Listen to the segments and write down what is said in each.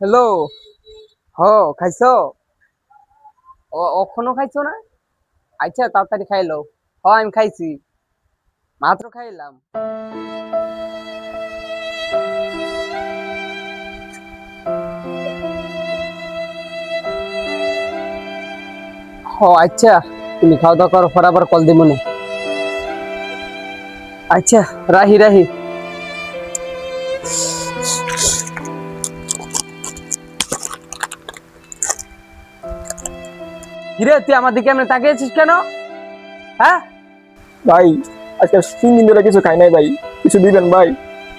Hello. হ, খাইছো? অখনো খাইছো না? আচ্ছা, তাড়াতাড়ি খাইলো। হ, আমি খাইছি, মাত্র খাইলাম। হ, আচ্ছা, তুমি খাওয়া দাওয়া করো, পরে আবার কল দিব না। আচ্ছা, রাহি রাহি। কিরে, তুই আমার দিকে এমনি তাকিয়েছিস কেন? হ্যাঁ? ভাই, আজকে 3 দিন ধরে কিছু খাই নাই ভাই। কিছু দিবেন ভাই,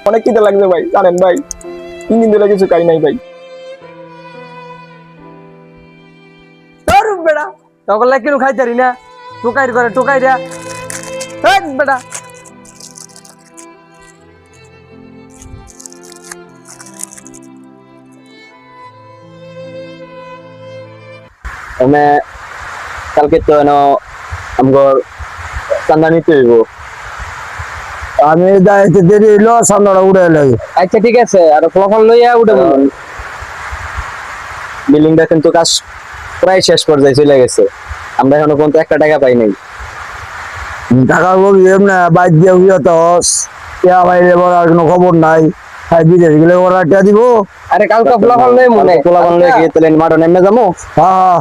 অনেক খিদে লাগছে ভাই, জানেন ভাই। 3 দিন ধরে কিছু খাই নাই ভাই। তোর বেড়া, তখন লাগে কেন খাইতারি না? টোকাই করে টোকাই রা। বেড়া, মানে কালকে তো আমগর চান্দা নিতে হইব। আমি যাইতে দেরি হইলো, সামনাটা উড়ে লাগে। আচ্ছা ঠিক আছে, আর ফলাফল লইয়া উঠে বলুন। বিল্ডিংটা কিন্তু কাজ প্রায় শেষ পর্যায়ে চলে গেছে, আমরা এখনো পর্যন্ত 1 টাকা পাই নাই। টাকা বলি এমনি বাইক দিয়ে উড়ে তো বাইরে আর কোনো খবর নাই। বিদেশ গেলে ওরা টিয়া দিব। আরে কালকে ফলাফল লই মনে পোলাপান লয়ে গিয়ে তাহলে মাঠে নেমে যাবো। হ্যাঁ,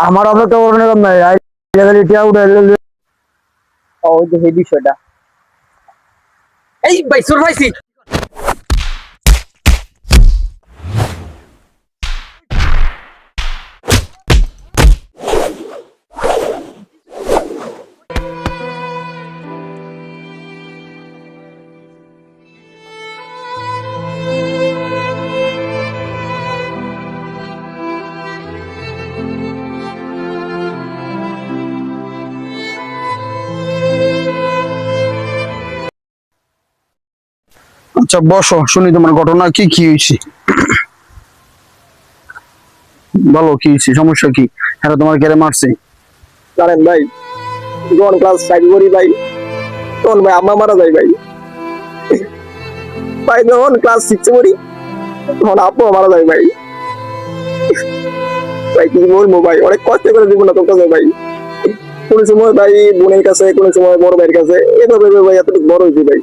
আমার অপেক্ষা করুন এরকম নাই। টিয়া উঠে ওই যে এই বিষয়টা। এই ভাই সুর ভাইছি। আচ্ছা বসো, শুনি তোমার ঘটনা কি কি হয়েছে। বলো কি হয়েছে, সমস্যা কি? হ্যাঁ, তোমার কেড়ে মারছে? জানেন ভাই, যখন ক্লাস 5 করি ভাই, তখন ভাই আম্মা মারা যায় ভাই। ভাই যখন ক্লাস 6 করি, তখন আব্বু মারা যায় ভাই। ভাই কি বলবো ভাই, অনেক কষ্ট করে জীবনটা চলতেছে ভাই। কোন সময় ভাই বোনের কাছে, কোন সময় বড় ভাইয়ের কাছে, এভাবে ভাই এতটুকু বড় হয়েছি ভাই।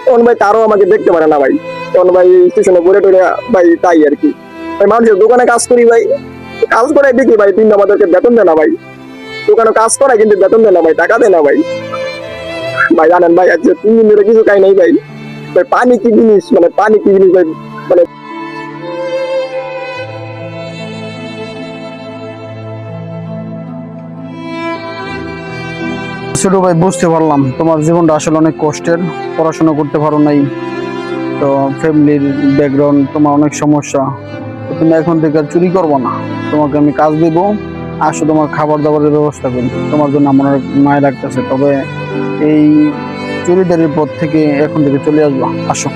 তখন ভাই তারও আমাকে দেখতে পারে না ভাই। তখন ভাই স্টেশনে পড়ে টরে ভাই তাই আর কি। ভাই মানুষের দোকানে কাজ করি ভাই, কাজ করে দেখি ভাই তিন আমাদেরকে বেতন দেয় না ভাই। দোকানে কাজ করা কিন্তু বেতন দেয় না ভাই, টাকা দেয় না ভাই। ভাই জানেন ভাই, আজকে 3 দিন ধরে কিছু খাই নাই ভাই। ভাই পানি কি জিনিস, মানে পানি কি জিনিস ভাই, মানে ছোট ভাই, বুঝতে পারলাম তোমার জীবনটা আসলে অনেক কষ্টের। পড়াশোনা করতে পারো নাই, তো ফ্যামিলির ব্যাকগ্রাউন্ড, তোমার অনেক সমস্যা। তো তুমি এখন থেকে আর চুরি করবো না, তোমাকে আমি কাজ দিব। আসো, তোমার খাবার দাবারের ব্যবস্থা করি, তোমার জন্য আমার অনেক মায় লাগতেছে। তবে এই চুরিদারির পথ থেকে এখন থেকে চলে আসবা, আসো।